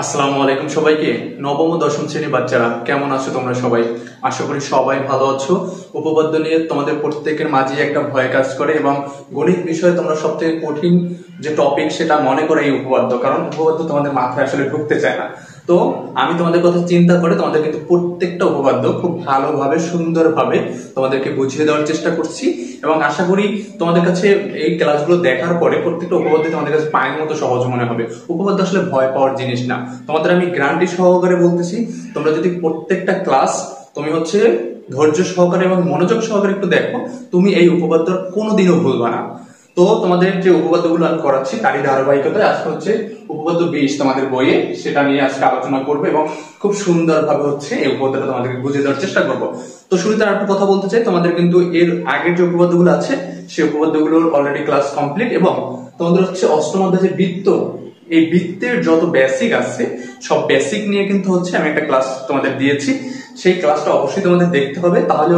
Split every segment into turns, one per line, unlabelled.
আসসালামু আলাইকুম সবাইকে। নবম ও দশম শ্রেণীর বাচ্চারা কেমন আছো তোমরা সবাই? আশা করি সবাই ভালো আছো। উপপাদ্য নিয়ে তোমাদের প্রত্যেকের মাঝে একটা ভয় কাজ করে এবং গণিত বিষয়ে তোমরা সবথেকে কঠিন যে টপিক সেটা মনে করে এই উপপাদ্য, কারণ উপপাদ্য তোমাদের মাথায় আসলে ঢুকতে চায় না। তো আমি তোমাদের কথা চিন্তা করে তোমাদের কিন্তু প্রত্যেকটা উপপাদ্য খুব ভালোভাবে সুন্দরভাবে তোমাদেরকে বুঝিয়ে দেওয়ার চেষ্টা করছি এবং আশা করি তোমাদের কাছে এই ক্লাসগুলো দেখার পরে প্রত্যেকটা উপপাদ্য তোমাদের কাছে পায়ের মতো সহজ মনে হবে। উপপাদ্য আসলে ভয় পাওয়ার জিনিস না, তোমাদের আমি গ্যারান্টি সহকারে বলতেছি। তোমরা যদি প্রত্যেকটা ক্লাস তুমি ধৈর্য সহকারে এবং মনোযোগ সহকারে একটু দেখো, তুমি এই উপপাদ্য কোনোদিনও ভুলবা না। তো তোমাদের যে উপপাদ্যগুলো আমি করাচ্ছি তারই ধারাবাহিকতায় আজকে উপপাদ্য 20 তোমাদের বইয়ে, সেটা নিয়ে আজকে আলোচনা করবো এবং খুব সুন্দরভাবে এই উপপাদ্যটা তোমাদেরকে বুঝিয়ে দেওয়ার চেষ্টা করবো। তো শুরুতে আর একটা কথা বলতে চাই, তোমাদের কিন্তু এর আগের যে উপপাদ্যগুলো আছে সেই উপপাদ্যগুলোর অলরেডি ক্লাস কমপ্লিট এবং তোমাদের অষ্টম অধ্যায় যে বৃত্ত, এই বৃত্তের যত বেসিক আছে সব বেসিক নিয়ে কিন্তু আমি একটা ক্লাস তোমাদের দিয়েছি। সেই ক্লাসটা অবশ্যই তোমাদের দেখতে হবে, তাহলে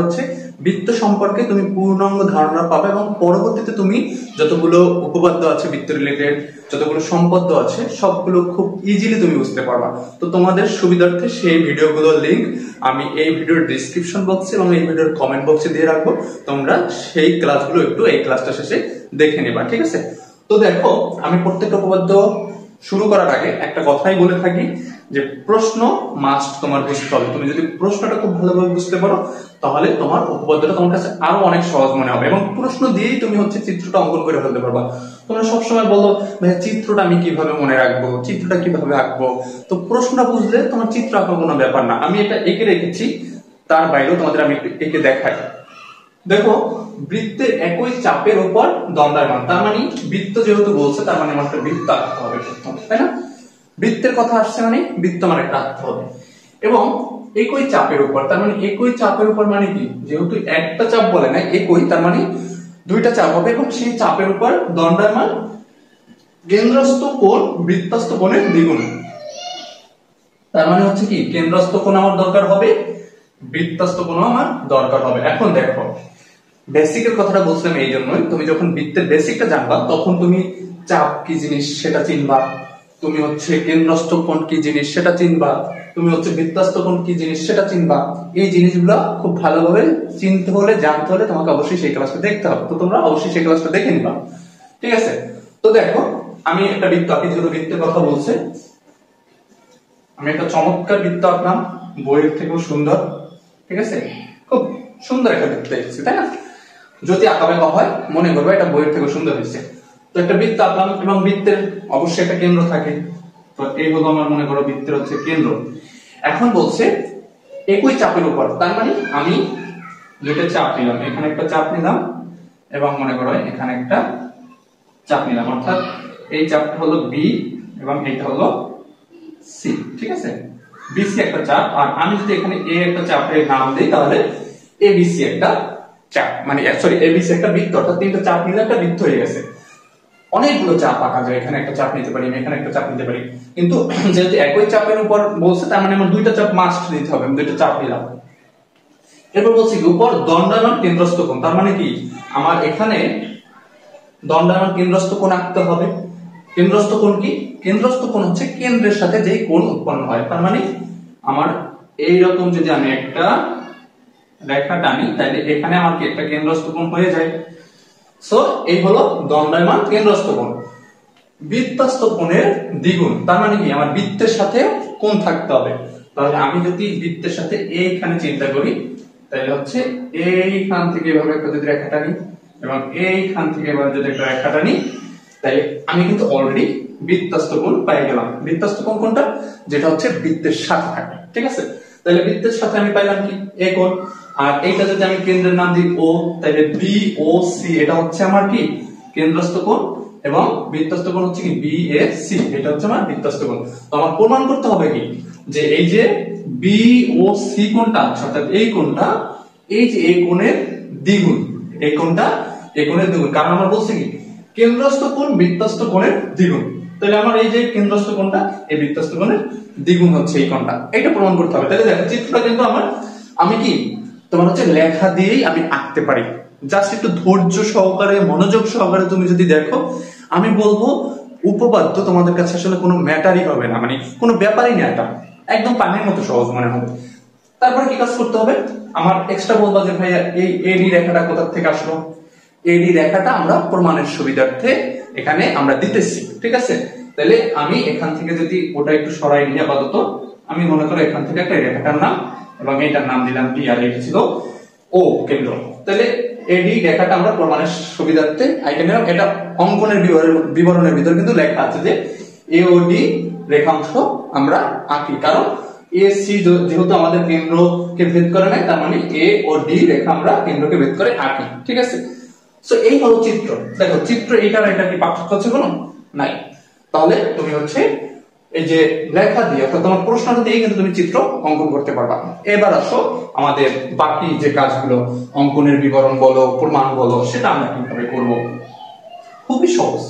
বৃত্ত সম্পর্কে তুমি পূর্ণাঙ্গ ধারণা পাবে এবং পরবর্তীতে তুমি যতগুলো উপপাদ্য আছে বৃত্ত রিলেটেড, যতগুলো সম্পদ্য আছে সবগুলো খুব ইজিলি তুমি বুঝতে পারবা। তো তোমাদের সুবিধার্থে সেই ভিডিওগুলোর লিংক আমি এই ভিডিওর ডিসক্রিপশন বক্সে এবং এই ভিডিওর কমেন্ট বক্সে দিয়ে রাখবো, তোমরা সেই ক্লাসগুলো একটু এই ক্লাসটা শেষে দেখে নেবা, ঠিক আছে? তো দেখো, আমি প্রত্যেকটা উপপাদ্য শুরু করার আগে একটা কথাই বলে থাকি যে প্রশ্ন মাস্ট তোমার বুঝতে হবে। তুমি যদি প্রশ্নটা খুব ভালোভাবে বুঝতে পারো তাহলে তোমার উপপাদ্যটা তোমার কাছে আরো অনেক সহজ মনে হবে এবং প্রশ্ন দিয়েই তুমি চিত্রটা অঙ্কন করে ফেলতে পারবা। তোমরা সবসময় বলো ভাই চিত্রটা আমি কিভাবে মনে রাখবো, চিত্রটা কিভাবে আঁকবো? তো প্রশ্নটা বুঝলে তোমার চিত্র আঁকার কোনো ব্যাপার না। আমি এটা এঁকে রেখেছি, তার বাইরেও তোমাদের আমি একটু এঁকে দেখাই। দেখো, বৃত্তের একই চাপের উপর দণ্ডায়মান, তার মানে বৃত্ত যেহেতু বলছে তার মানে আমার একটা বৃত্ত আঁকতে হবে, তাই না? বৃত্তের কথা আসছে মানে বৃত্ত মানে একটা আঁকতে হবে এবং একই চাপের উপর, তার মানে একই চাপের উপর মানে কি, যেহেতু একটা চাপ বলে না একই, তার মানে দুইটা চাপ হবে এবং সেই চাপের উপর দণ্ডায়মান কেন্দ্রস্থ কোণ বৃত্তস্থ কোণের দ্বিগুণ। তার মানে কি, কেন্দ্রস্থ কোণ আমার দরকার হবে, বৃত্তস্থ কোণ আমার দরকার হবে। এখন দেখো, বেসিকের কথাটা বলছিলাম এই জন্যই, তুমি যখন বৃত্তের বেসিকটা জানবা তখন তুমি চাপ কি জিনিস সেটা চিনবা, তুমি কেন্দ্রস্থ কোণ কি জিনিস সেটা চিনবা, তুমি বৃত্তস্থ কোণ কি জিনিস সেটা চিনবা। এই জিনিসগুলো খুব ভালোভাবে চিনতে হলে, জানতে হলে তোমাকে অবশ্যই সেই ক্লাসটা দেখতে হবে। তো তোমরা অবশ্যই সেই ক্লাসটা দেখে নিবা, ঠিক আছে? তো দেখো, আমি একটা বৃত্ত আঁকি, যেহেতু বৃত্তের কথা বলছে, আমি একটা চমৎকার বৃত্ত আঁকলাম, বইয়ের থেকেও সুন্দর, ঠিক আছে? খুব সুন্দর একটা বৃত্ত এসেছে, তাই না? যদি আঁকাবাঁকা হয় মনে করবে এটা বইয়ের থেকে সুন্দর হয়েছে। তো একটা বৃত্ত আঁকলাম এবং বৃত্তের অবশ্যই একটা কেন্দ্র থাকে, তো এই হলো আমার মনে করো বৃত্তের কেন্দ্র। এখন বলছে একই চাপের উপর, তার মানে আমি দুটো চাপ নিলাম, এখানে একটা চাপ নিলাম এবং মনে করো এখানে একটা চাপ নিলাম, অর্থাৎ এই চাপটা হলো বি এবং এটা হলো সি, ঠিক আছে? বিসি একটা চাপ, আর আমি যদি এখানে এ একটা চাপের নাম দিই তাহলে এবিসি একটা চাপ, মানে সরি এবিসি একটা বৃত্ত, অর্থাৎ তিনটা চাপ নিলে একটা বৃত্ত হয়ে গেছে। অনেকগুলো চাপ আঁকা যায়, এখানে একটা চাপ নিতে পারি, এখানে একটা চাপ নিতে পারি, কিন্তু যেহেতু একই চাপের উপর বলছে তার মানে আমার দুইটা চাপ মাস্ট দিতে হবে, আমি দুইটা চাপ নিলাম। এরপর বলছি কি, উপর দণ্ডায়মান কেন্দ্রস্থ কোণ, তার মানে কি আমার এখানে দণ্ডায়মান কেন্দ্রস্থ কোণ আঁকতে হবে। কেন্দ্রস্থ কোণ কি? কেন্দ্রস্থ কোণ কেন্দ্রের সাথে যেই কোণ উৎপন্ন হয়, তার মানে আমার এইরকম যদি আমি একটা রেখা টানি তাহলে এখানে আমার কি একটা কেন্দ্রস্থ কোণ হয়ে যায়। সো এই হলো দণ্ডায়মান কেন্দ্রস্থ কোণ। বৃত্তস্থ কোণের দ্বিগুণ, তার মানে কি আমার বৃত্তের সাথে কোণ থাকতে হবে। তাহলে আমি যদি বৃত্তের সাথে এইখানে চিন্তা করি তাহলে এইখান থেকে এভাবে একটা যদি রেখা টানি এবং এইখান থেকে এভাবে যদি একটা রেখা টানি তাহলে আমি কিন্তু অলরেডি বৃত্তস্থ কোণ পেয়ে গেলাম। বৃত্তস্থ কোণ কোনটা? যেটা বৃত্তের সাথে থাকে, ঠিক আছে? তাহলে বৃত্তের সাথে আমি পাইলাম কি এ কোণ, আর এইটা যদি আমি কেন্দ্রের নাম দিই ও, তাহলে বি ও সি, এটা আমার কি কেন্দ্রস্থ কোণ এবং বৃত্তস্থ কোণ কি বি এ সি, এটা আমার বৃত্তস্থ কোণ। তো আমার প্রমাণ করতে হবে কি যে এই যে বি ও সি কোণটা, অর্থাৎ এই কোণটা এই যে এই কোণের দ্বিগুণ, এই কোণটা এই কোণের দ্বিগুণ, কারণ আমরা বলছি কি কেন্দ্রস্থ কোণ বৃত্তস্থ কোণের দ্বিগুণ। তাহলে আমার এই যে কেন্দ্রস্থ কোণটা এই বৃত্তস্থ কোণের দ্বিগুণ এই কোণটা, এটা প্রমাণ করতে হবে। তাহলে দেখো চিত্রটা কিন্তু আমি কি তোমার লেখা দিয়েই আমি আঁকতে পারি, জাস্ট একটু ধৈর্য সহকারে মনোযোগ সহকারে তুমি যদি দেখো, আমি বলবো উপপাদ্য তোমাদের কাছে আসলে কোনো ম্যাটারই হবে না, মানে কোনো ব্যাপারই না, এটা একদম পানির মতো সহজ মনে হবে। তারপরে কি কাজ করতে হবে, আমার এক্সট্রা বলবা যে ভাইয়া এই এডি রেখাটা কোথা থেকে আসলো, এডি রেখাটা আমরা প্রমাণের সুবিধার্থে এখানে আমরা দিতেছি, ঠিক আছে। তাহলে আমি এখান থেকে যদি ওটা একটু সরাই নিয়ে আপাতত, আমি মনে করো এখান থেকে একটা রেখাটার নাম এবং এটার নাম দিলাম ডি আর লিখেছিল ও কেন্দ্র। তাহলে এডি রেখাটা আমরা প্রমাণের সুবিধার্থে আইটেম নিলাম। এটা অঙ্কনের বিবরণের ভিতর কিন্তু লেখা আছে যে এ ও ডি রেখাংশ আমরা আঁকি, কারণ এ সি যেহেতু আমাদের কেন্দ্রকে ভেদ করে নাই, তার মানে এ ও ডি রেখা আমরা কেন্দ্রকে ভেদ করে আঁকি, ঠিক আছে। সো এই হলো চিত্র। দেখো চিত্র এইটার এটা কি পার্থক্য আছে কোনো? নাই। তাহলে তুমি হচ্ছে এই যে লেখা দিয়ে অর্থাৎ তোমার প্রশ্নটা দিয়ে কিন্তু তুমি চিত্র অঙ্কন করতে পারবা। এবার আসো আমাদের বাকি যে কাজগুলো, অঙ্কনের বিবরণ বলো, প্রমাণ বলো, সেটা আমরা কিভাবে করব। খুবই সহজ,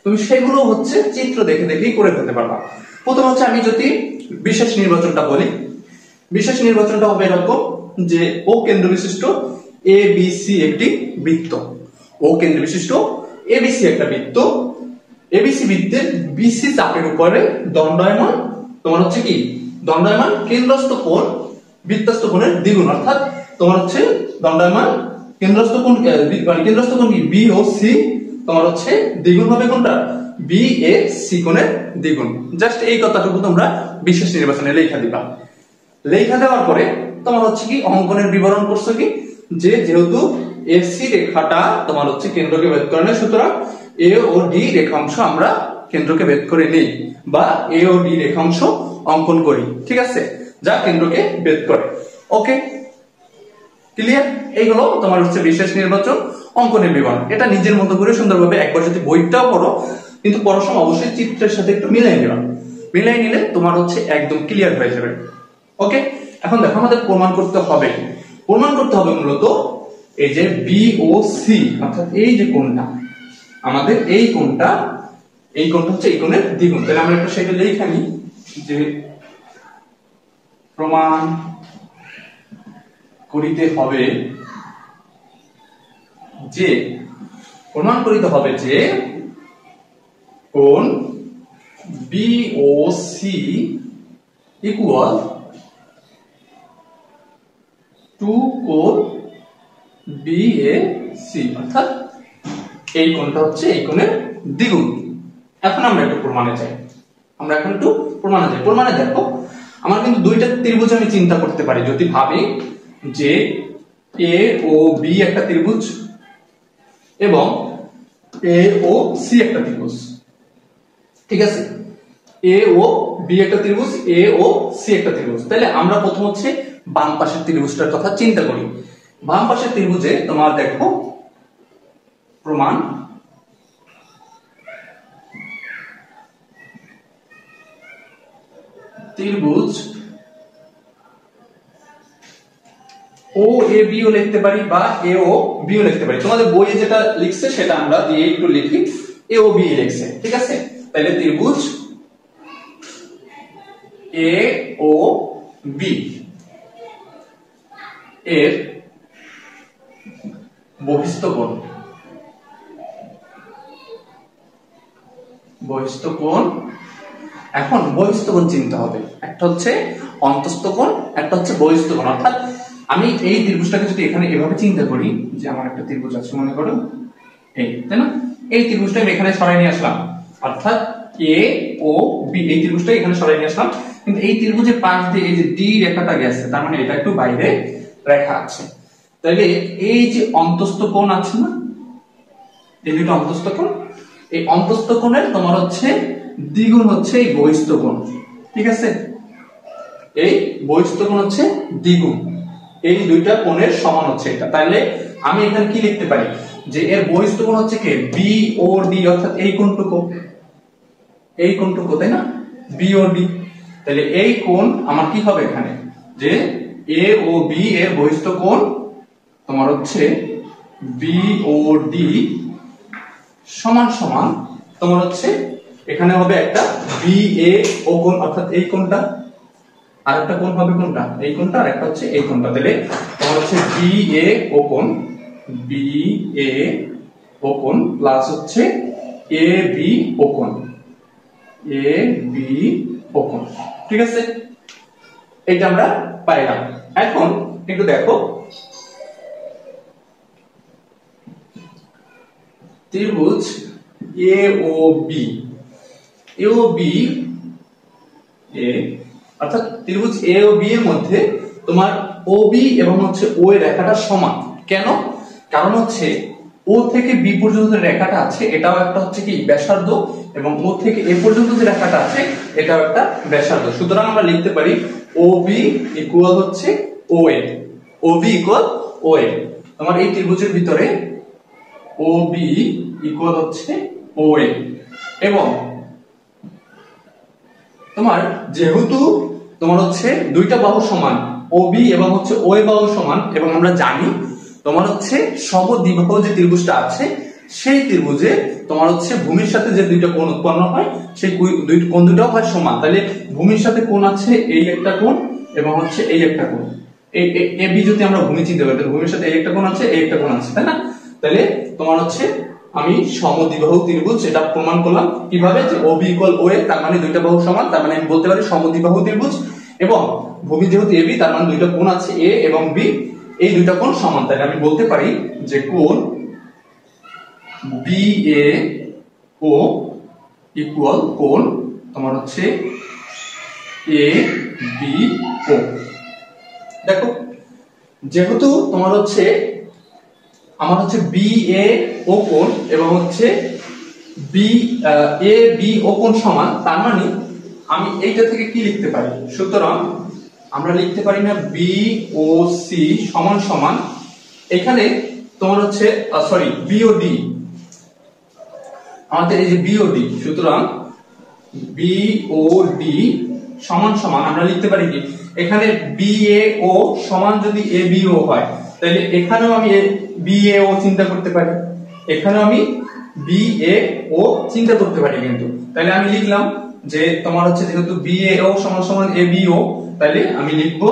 তুমি সেগুলো হচ্ছে চিত্র দেখে দেখেই করে ফেলতে পারবা। প্রথম হচ্ছে আমি যদি বিশেষ নির্বাচনটা বলি, বিশেষ নির্বাচনটা হবে এরকম যে ও কেন্দ্র বিশিষ্ট এ বি সি একটি বৃত্ত, ও কেন্দ্র বিশিষ্ট এবিসি একটা বৃত্ত, এবিসি বৃত্তের বিসি চাপের উপরে দণ্ডায়মান তোমার হচ্ছে কি দণ্ডায়মান কেন্দ্রস্থ কোণ বৃত্তস্থ কোণের দ্বিগুণ, অর্থাৎ তোমার হচ্ছে দণ্ডায়মান কেন্দ্রস্থ কোণ মানে কেন্দ্রস্থ কোণ কি বি ও সি তোমার হচ্ছে দ্বিগুণ হবে কোনটা বি এ সি কোণের দ্বিগুণ। জাস্ট এই কথাটুকু তোমরা বিশেষ নির্বাচনে লেখা দিবা। লেখা দেওয়ার পরে তোমার হচ্ছে কি অঙ্কনের বিবরণ করছো কি যে যেহেতু এসি রেখাটা তোমার হচ্ছে কেন্দ্রকে ভেদ করে না, সুতরাং এ ও ডি রেখাংশ আমরা কেন্দ্রকে ভেদ করে নেই বা এ ও ডি রেখাংশ অঙ্কন করি, ঠিক আছে, যা কেন্দ্রকে ভেদ করে। ওকে, ক্লিয়ার? এই হলো তোমার হচ্ছে বিশেষ নির্বাচন, অঙ্কনের বিবরণ। এটা নিজের মতো করে সুন্দরভাবে একবার যদি বইটাও পড়ো, কিন্তু পড়ার সময় অবশ্যই চিত্রের সাথে একটু মিলাই নিবা, মিলাই নিলে তোমার হচ্ছে একদম ক্লিয়ার হয়ে যাবে। ওকে, এখন দেখো আমাদের প্রমাণ করতে হবে, প্রমাণ করতে হবে মূলত এই যে বি ও সি অর্থাৎ এই যে কোণটা আমাদের এই কোণটা হচ্ছে এই কোণের দ্বিগুণ। তাহলে আমরা একটু সেটা লিখে নিই যে প্রমাণ করিতে হবে যে কোণ বি ও সি ইকুয়াল টু কোণ বি এ সি, অর্থাৎ এই কোণটা হচ্ছে এই কোণের দ্বিগুণ। এখন আমরা একটু প্রমাণে যাই, প্রমাণে দেখো আমার কিন্তু দুইটা ত্রিভুজ আমি চিন্তা করতে পারি। যদি ভাবি যে এ ও বি একটা ত্রিভুজ এবং এ ও সি একটা ত্রিভুজ, ঠিক আছে, এ ও বি একটা ত্রিভুজ, এ ও সি একটা ত্রিভুজ। তাহলে আমরা প্রথম হচ্ছে বাম পাশের ত্রিভুজটার কথা চিন্তা করি। বাম পাশের ত্রিভুজে তোমার দেখো প্রমাণ ত্রিভুজ ও এ বি ও লিখতে পারি বা এ ও বি ও লিখতে পারি। তোমাদের বইয়ে যেটা লিখছে সেটা আমরা দিয়ে একটু লিখি, এ ও বি লিখছে, ঠিক আছে। তাহলে ত্রিভুজ এ ও বি এর বহিস্থ কোণ এখন বহিস্থ কোণ চিনতে হবে, একটা হচ্ছে অন্তস্থ কোণ, একটা হচ্ছে বহিস্থ কোণ। অর্থাৎ আমি এই ত্রিভুজটাকে যদি এখানে এভাবে চিন্তা করি যে আমার একটা ত্রিভুজ আছে মনে করো এই, তাই না, এই ত্রিভুজটা আমি এখানে সরাই নিয়ে আসলাম, অর্থাৎ এ ও বি এই ত্রিভুজটা এখানে সরাই নিয়ে আসলাম, কিন্তু এই ত্রিভুজের পাশ দিয়ে এই যে ডি রেখাটা গেছে, তার মানে এটা একটু বাইরে রেখা আছে। তাহলে এই যে অন্তস্থ কোণ আছে না, এই দুটো অন্তস্থ কোণ, এই অন্তস্থ কোণের তোমার হচ্ছে দ্বিগুণ হচ্ছে এই বহিস্থ কোণ, ঠিক আছে, এই বহিস্থ কোণ হচ্ছে দ্বিগুণ, এই দুইটা কোণের সমান হচ্ছে এটা। তাহলে আমি এখানে কি লিখতে পারি যে এর বহিস্থ কোণ হচ্ছে কি বি ও ডি, অর্থাৎ এই কোণটুকু, তাই না, বি ও ডি। তাহলে এই কোণ আমার কি হবে এখানে যে এ ও বি এর বহিস্থ কোণ তোমার হচ্ছে বি ও ডি সমান সমান তোমার হচ্ছে এখানে হবে একটা বি এ ও কোণ, অর্থাৎ এই কোণটা, আর একটা কোণ হবে কোনটা এই কোণটা, আর একটা হচ্ছে এই কোণটা। তাহলে তোমার হচ্ছে বি এ ও কোণ প্লাস হচ্ছে এ বি ও কোণ, এ বি ও কোণ। ঠিক আছে, এটা আমরা পাইলাম। এখন একটু দেখো, ত্রিভুজ এ ও B, A O B A অর্থাৎ ত্রিভুজ এ ও বি এর মধ্যে তোমার ও বি এবং হচ্ছে ও এর রেখাটা সমান। কেন? কারণ হচ্ছে ও থেকে বি পর্যন্ত যে রেখাটা আছে এটাও একটা হচ্ছে কি ব্যাসার্ধ, এবং ও থেকে এ পর্যন্ত যে রেখাটা আছে এটাও একটা ব্যাসার্ধ। সুতরাং আমরা লিখতে পারি ও বি ইকুয়াল হচ্ছে ও এ, ও বি ইকুয়াল ও এ। তোমার এই ত্রিভুজের ভিতরে ও বি ইকুয়াল হচ্ছে ও এ, এবং তোমার যেহেতু তোমার হচ্ছে দুইটা বাহু সমান, ও বি এবং হচ্ছে ও এ বাহু সমান, এবং আমরা জানি তোমার হচ্ছে সমদ্বিবাহু যে ত্রিভুজটা আছে সেই ত্রিভুজে তোমার হচ্ছে ভূমির সাথে যে দুইটা কোণ উৎপন্ন হয় সেই দুই কোণ দুটাও হয় সমান। তাহলে ভূমির সাথে কোণ আছে এই একটা কোণ এবং হচ্ছে এই একটা কোণ, এ বি যদি আমরা ভূমি চিন্তা করি তাহলে ভূমির সাথে এই একটা কোণ আছে এই একটা কোণ আছে, তাই না? তাহলে তোমার হচ্ছে আমি সমদ্বিবাহু ত্রিভুজ এটা প্রমাণ করলাম কিভাবে, যে ও বি ইকুয়াল ও এ, তার মানে দুইটা বাহু সমান, তার মানে আমি বলতে পারি সমদ্বিবাহু ত্রিভুজ, এবং ভূমি যেহেতু এ বি তার মানে দুইটা কোণ আছে এ এবং বি, এই দুইটা কোণ সমান। তাহলে আমি বলতে পারি যে কোণ বি এ ও ইকুয়াল কোণ তোমার হচ্ছে এ বি ও। দেখো, যেহেতু তোমার হচ্ছে আমার হচ্ছে বি এ ও কোণ এবং হচ্ছে বি এ বি ও কোণ সমান, তার মানে আমি এইটা থেকে কি লিখতে পারি? সুতরাং আমরা লিখতে পারি না বি ও সি সমান সমান, এখানে তোমার হচ্ছে সরি বি ও ডি, আমাদের এই যে বি ও ডি, সুতরাং বি ও ডি সমান সমান আমরা লিখতে পারি কি, এখানে বি এ ও সমান যদি এ বি ও হয় তাহলে এখানেও আমি বি এ ও চিন্তা করতে পারি, এখানেও আমি বি এ ও চিন্তা করতে পারি। কিন্তু তাহলে আমি লিখলাম যে তোমার হচ্ছে যেহেতু বি এ ও সমান সমান এ বি ও, তাহলে আমি লিখব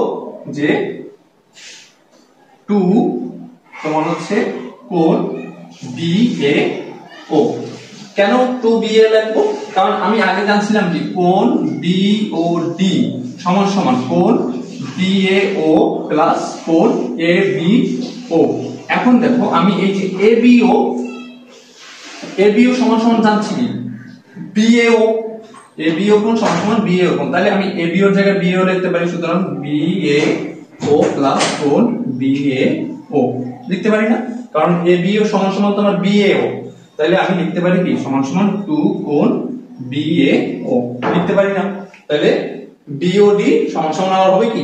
যে 2 তোমার হচ্ছে কোণ বি এ ও। কেন 2 বি এ লিখবো? কারণ আমি আগে জানছিলাম কি কোণ বি ও ডি সমান সমান কোণ বি এ ও প্লাস কোণ এ বি ও। এখন দেখো আমি এই যে এ বি ও সমান সমান জানছি B A O, A B ও কোণ সমান সমান বি এ ও কোণ, তাহলে আমি এ বি ওর জায়গায় বি এ ও লিখতে পারি। সুতরাং বি এ ও প্লাস কোণ বি এ ও লিখতে পারি না, কারণ এ বি ও সমান সমান তোমার বি এ ও, তাহলে আমি লিখতে পারি কি সমান সমান 2 কোণ বি এ ও লিখতে পারি না। তাহলে বি ও ডি সমান সমান আমার হবে কি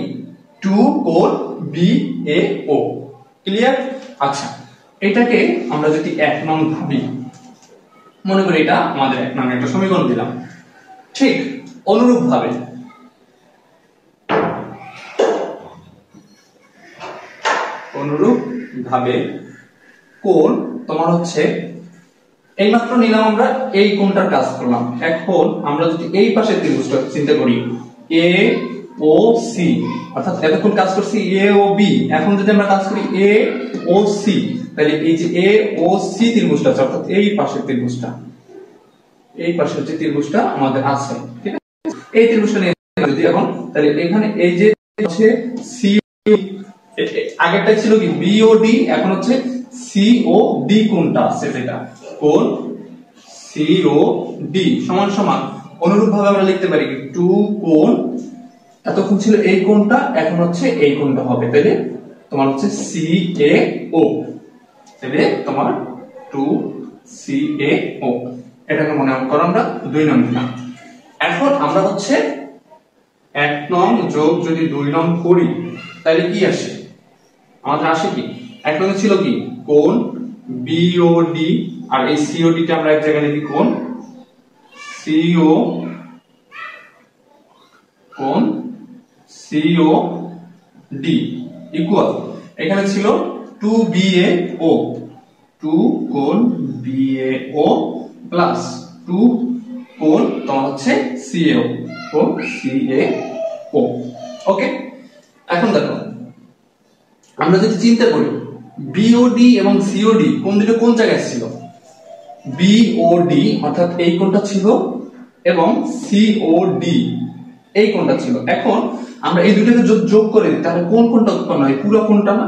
2 কোণ বি এ ও। ক্লিয়ার? আচ্ছা, এটাকে আমরা যদি 1 নং ভাবি, মনে করি এটা আমাদের 1 নং একটা সমীকরণ দিলাম, ঠিক অনুরূপ ভাবে কোণ তোমার হচ্ছে এইমাত্র নিলাম আমরা এই কোণটার কাজ করলাম। এখন আমরা যদি এই পাশের ত্রিভুজটা চিন্তা করি এ ও সি, অর্থাৎ এতক্ষণ কাজ করছি এ ও বি, এখন যদি আমরা কাজ করি এ ও সি, তাহলে এই যে এ ও সি ত্রিভুজটা আছে অর্থাৎ এই পাশের ত্রিভুজটা, এই পাশের যে ত্রিভুজটা আমাদের আছে, ঠিক আছে, এই ত্রিভুজটা নিয়ে যদি এখন তাহলে এখানে এই যে হচ্ছে সি, আগেরটা ছিল কি বি ও ডি, এখন হচ্ছে সি ও ডি কোণটা আছে যেটা কোণ সি ও ডি সমান সমান অনুরূপ ভাবে আমরা লিখতে পারি 2 কোণ, এতক্ষণ ছিল এই কোণটা এখন হচ্ছে এই কোণটা হবে, তাহলে তোমার হচ্ছে সি এ ও, তাহলে তোমার 2 সি এ ও, এটাকে মনে করো আমরা 2 নং দিলাম। এখন আমরা হচ্ছে 1 নং যোগ যদি 2 নং করি তাহলে কি আসে? আমাদের আসে কি 1 নং ছিল কি কোণ বিওডি, আর এই সিওডি টা আমরা এক জায়গায় লিখি কোণ সিও, কোণ সিও ডি ইকুয়াল এখানে ছিল 2 বিএ ও, 2 কোণ বিএ ও প্লাস 2 কোণ তোমার হচ্ছে সিএও, কোণ সিএও। ওকে, এখন দেখো আমরা যদি চিন্তা করি বিওডি এবং সিওডি কোন দুটো কোন জায়গায় ছিল, বিওডি অর্থাৎ এই কোণটা ছিল এবং সিওডি এই কোণটা ছিল। এখন আমরা এই দুটোকে যোগ করে দিই, তাহলে কোন কোণটা উৎপন্ন হয়? পুরো কোণটা না?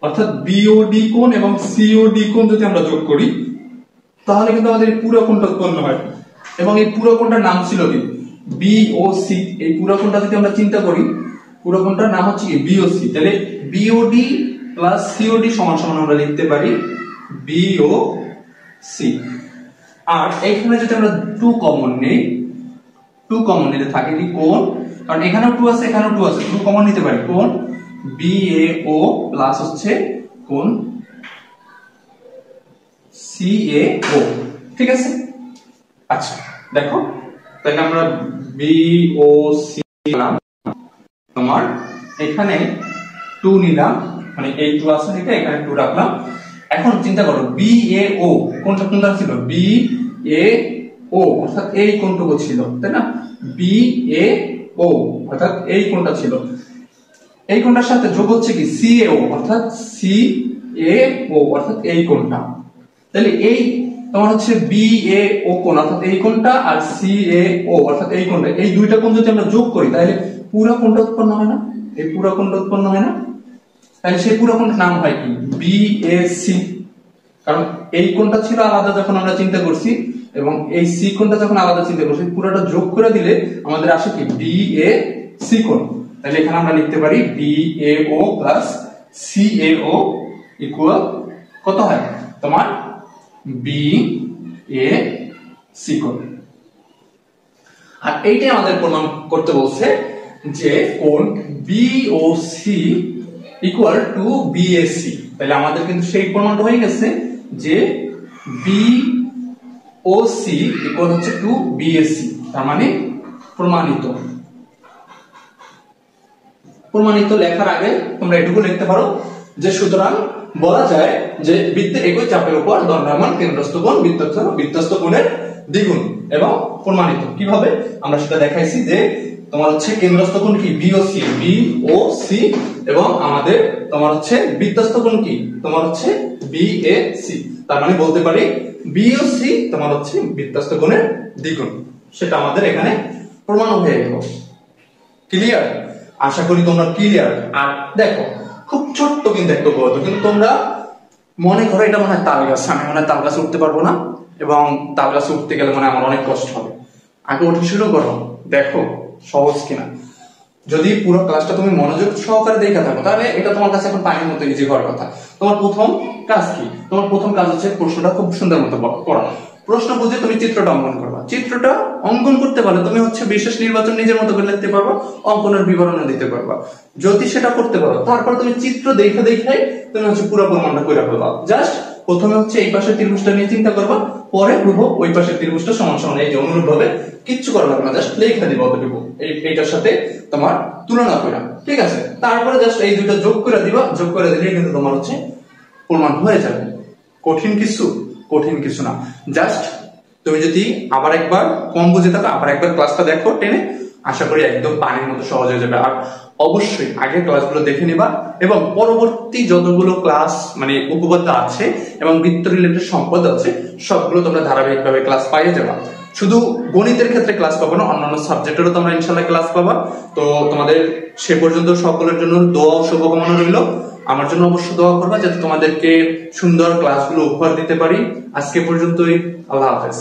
অর্থাৎ বিওডি কোণ এবং সিওডি কোণ যদি আমরা যোগ করি তাহলে কিন্তু আমাদের পুরো কোণটা উৎপন্ন হয়। এবং এই পুরো কোণটার নাম ছিল কি? বিওসি। এই পুরো কোণটা যদি আমরা চিন্তা করি, পুরো কোণটার নাম হচ্ছে কি? বিওসি। তাহলে বিওডি প্লাস সিওডি সমান সমান আমরা লিখতে পারি বিওসি। আর এইখানে যদি আমরা 2 কমন নেই, 2 কমন নিতে থাকে কি কোণ, কারণ এখানেও 2 আছে এখানেও 2 আছে, 2 কমন নিতে পারি, কোণ বিএও প্লাস হচ্ছে কোণ সিএও। ঠিক আছে? আচ্ছা দেখো, তাহলে আমরা বিওসি নিলাম, তোমার এখানে 2 নিলাম, মানে এই 2 আছে এটা এখানে 2 রাখলাম। এখন চিন্তা করো বিএও কোনটা কোনটা ছিল? বিএও অর্থাৎ এই কোণটুকু ছিল, তাই না? বিএও অর্থাৎ এই কোণটা ছিল, এই কোণটার সাথে যোগ হচ্ছে কি? সিএও অর্থাৎ সিএও অর্থাৎ এই কোণটা। তাহলে এই তোমার হচ্ছে বিএও কোণ অর্থাৎ এই কোণটা আর সিএও অর্থাৎ এই কোণটা, এই দুইটা কোণ যদি আমরা যোগ করি তাহলে পুরো কোণটা উৎপন্ন হয় না? এই পুরো কোণটা উৎপন্ন হয় না? তাহলে সেই পুরো কোণটার নাম হয় কি? বিএসি। কারণ এই কোণটা ছিল আলাদা যখন আমরা চিন্তা করছি এবং এই সি কোণটা যখন আলাদা চিন্তা করছি, পুরোটা যোগ করে দিলে আমাদের আসে কি? বিএসি কোণ। তাহলে এখানে আমরা লিখতে পারি বিএও প্লাস সিএও ইকুয়াল কত হয় তোমার? বিএসি কোণ। আর এইটাই আমাদের প্রমাণ করতে বলছে যে কোণ বিওসি ইকুয়াল টু বিএসি। তাহলে আমাদের কিন্তু সেই প্রমাণটা হয়ে গেছে যে বিওসি ইকুয়াল হচ্ছে টু বিএসি, তার মানে প্রমাণিত। প্রমাণিত লেখার আগে তোমরা এটুকু লিখতে পারো যে সুতরাং বলা যায় যে বৃত্তের একই চাপের উপর দণ্ডায়মান কেন্দ্রস্থ কোণ বৃত্তস্থ কোণের দ্বিগুণ এবং প্রমাণিত। কিভাবে আমরা সেটা দেখাইছি যে তোমার হচ্ছে কেন্দ্রস্থ কোণ কি? বিওসি, বিওসি, এবং আমাদের তোমার হচ্ছে বৃত্তস্থ কোণ কি? তোমার হচ্ছে বিএসি। তার মানে বলতে পারি বিওসি তোমার হচ্ছে বৃত্তস্থ কোণের দ্বিগুণ। সেটা আমাদের এখানে প্রমাণ হয়ে গেল। ক্লিয়ার? আশা করি তোমরা ক্লিয়ার। আর দেখো খুব ছোট্ট কিন্তু একটা গল্প, কিন্তু তোমরা মনে করো এটা মনে হয় তাল গাছ, আমি মনে হয় তাল গাছে উঠতে পারবো না এবং তাল গাছে উঠতে গেলে মনে হয় আমার অনেক কষ্ট হবে। আগে ওঠা শুরু করো, দেখো সহজ কিনা। যদি পুরো ক্লাসটা তুমি মনোযোগ সহকারে দেখে থাকো তাহলে এটা তোমার কাছে এখন পানির মতো ইজি হওয়ার কথা। তোমার প্রথম কাজ কি? তোমার প্রথম কাজ হচ্ছে প্রশ্নটা খুব সুন্দর মতো পড়া। প্রশ্ন বুঝে তুমি চিত্রটা অঙ্কন করবা। চিত্রটা অঙ্কন করতে পারলে তুমি হচ্ছে বিশেষ নির্বাচন নিজের মতো করে লিখতে পারবা, অঙ্কনের বিবরণ দিতে পারবা। যদি সেটা করতে পারো তারপর তুমি চিত্র দেখে দেখে তুমি হচ্ছে পুরো প্রমাণটা করে ফেলবা। জাস্ট প্রথমে হচ্ছে এই পাশের ত্রিভুজটা নিয়ে চিন্তা করবা, পরে প্রভু ওই পাশের ত্রিভুজটা সমান সমান, এই যে অনুরূপ ভাবে কিচ্ছু করা লাগবে না, জাস্ট লেখা দিবা অতটুকু এইটার সাথে তোমার তুলনা করা। ঠিক আছে? তারপরে জাস্ট এই দুটো যোগ করে দিবা, যোগ করে দিলে কিন্তু তোমার হচ্ছে প্রমাণ হয়ে যাবে। কঠিন কিছু? কঠিন কিছু না। জাস্ট তুমি যদি আবার একবার কম বুঝে থাকো আবার একবার ক্লাসটা দেখো টেনে, আশা করি একদম পানির মতো সহজ হয়ে যাবে। আর অবশ্যই আগের ক্লাসগুলো দেখে নিবা এবং পরবর্তী যতগুলো ক্লাস মানে উপপাদ্য আছে এবং বৃত্ত রিলেটেড সম্পদ আছে সবগুলো তোমরা ধারাবাহিকভাবে ক্লাস পাইয়ে যাবা। শুধু গণিতের ক্ষেত্রে ক্লাস পাবো না, অন্যান্য সাবজেক্টেরও তোমরা ইনশাআল্লাহ ক্লাস পাবা। তো তোমাদের সে পর্যন্ত সকলের জন্য দোয়া ও শুভকামনা রইল। আমার জন্য অবশ্যই দোয়া করবা যাতে তোমাদেরকে সুন্দর ক্লাসগুলো উপহার দিতে পারি। আজকে পর্যন্তই, আল্লাহ হাফেজ।